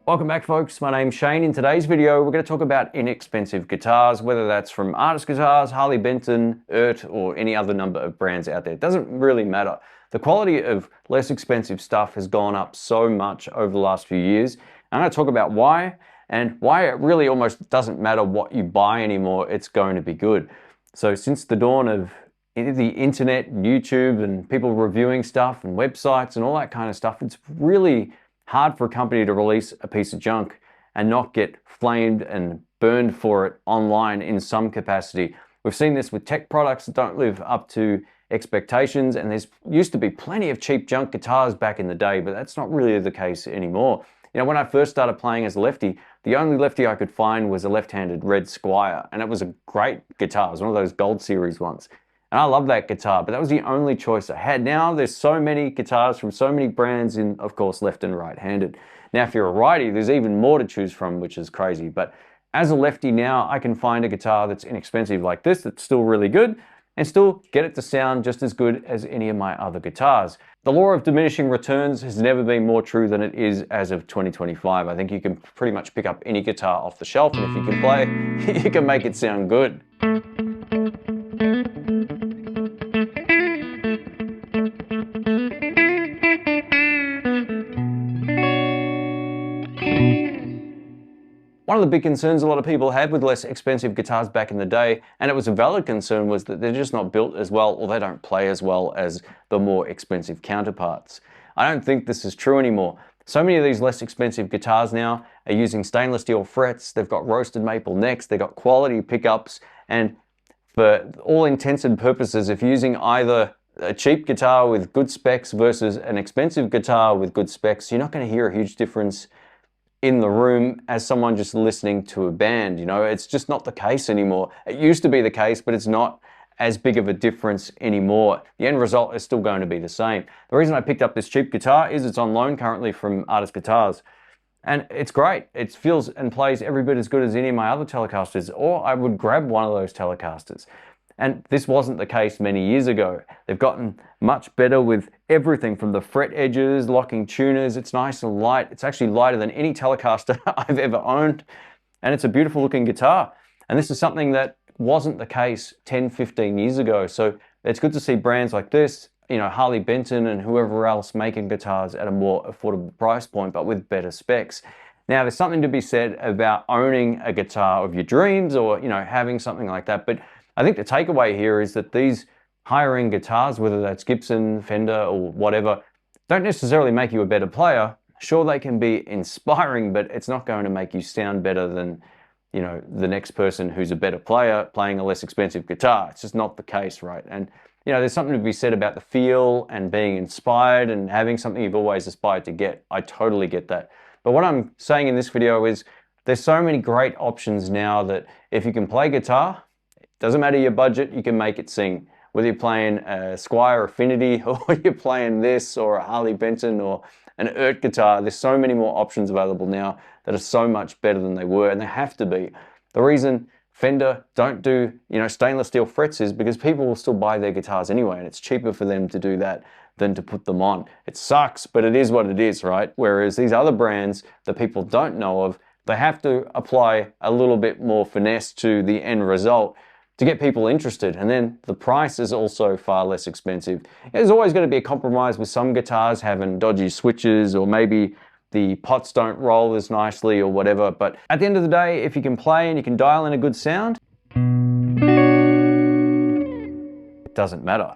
Welcome back, folks. My name's Shane. In today's video, we're going to talk about inexpensive guitars, whether that's from Artist Guitars, Harley Benton, or any other number of brands out there. It doesn't really matter. The quality of less expensive stuff has gone up so much over the last few years. I'm going to talk about why and why it really almost doesn't matter what you buy anymore, it's going to be good. So since the dawn of the internet, YouTube, and people reviewing stuff and websites and all that kind of stuff, it's really hard for a company to release a piece of junk and not get flamed and burned for it online in some capacity. We've seen this with tech products that don't live up to expectations, and there's used to be plenty of cheap junk guitars back in the day, but that's not really the case anymore. You know, when I first started playing as a lefty, the only lefty I could find was a left-handed red Squire, and it was a great guitar. It was one of those Gold Series ones. And I love that guitar, but that was the only choice I had. Now there's so many guitars from so many brands in, of course, left and right-handed. Now, if you're a righty, there's even more to choose from, which is crazy. But as a lefty now, I can find a guitar that's inexpensive like this, that's still really good, and still get it to sound just as good as any of my other guitars. The law of diminishing returns has never been more true than it is as of 2025. I think you can pretty much pick up any guitar off the shelf, and if you can play, you can make it sound good. One of the big concerns a lot of people had with less expensive guitars back in the day, and it was a valid concern, was that they're just not built as well, or they don't play as well as the more expensive counterparts. I don't think this is true anymore. So many of these less expensive guitars now are using stainless steel frets, they've got roasted maple necks, they've got quality pickups, and for all intents and purposes, if you're using either a cheap guitar with good specs versus an expensive guitar with good specs, you're not going to hear a huge difference in the room as someone just listening to a band. You know, it's just not the case anymore. It used to be the case, but it's not as big of a difference anymore. The end result is still going to be the same. The reason I picked up this cheap guitar is it's on loan currently from Artist Guitars. And it's great. It feels and plays every bit as good as any of my other Telecasters, or I would grab one of those Telecasters. And this wasn't the case many years ago. They've gotten much better with everything from the fret edges, locking tuners. It's nice and light. It's actually lighter than any Telecaster I've ever owned. And it's a beautiful looking guitar. And this is something that wasn't the case 10, 15 years ago. So it's good to see brands like this, you know, Harley Benton and whoever else making guitars at a more affordable price point, but with better specs. Now, there's something to be said about owning a guitar of your dreams, or, you know, having something like that. But I think the takeaway here is that these higher-end guitars, whether that's Gibson, Fender, or whatever, don't necessarily make you a better player. Sure, they can be inspiring, but it's not going to make you sound better than, you know, the next person who's a better player playing a less expensive guitar. It's just not the case, right? And, you know, there's something to be said about the feel and being inspired and having something you've always aspired to get. I totally get that. But what I'm saying in this video is there's so many great options now that if you can play guitar, doesn't matter your budget, you can make it sing. Whether you're playing a Squire Affinity, or you're playing this, or a Harley Benton, or an guitar, there's so many more options available now that are so much better than they were, and they have to be. The reason Fender don't do, you know, stainless steel frets is because people will still buy their guitars anyway, and it's cheaper for them to do that than to put them on. It sucks, but it is what it is, right? Whereas these other brands that people don't know of, they have to apply a little bit more finesse to the end result to get people interested, and then the price is also far less expensive. There's always going to be a compromise with some guitars having dodgy switches, or maybe the pots don't roll as nicely or whatever, but at the end of the day, if you can play and you can dial in a good sound, it doesn't matter.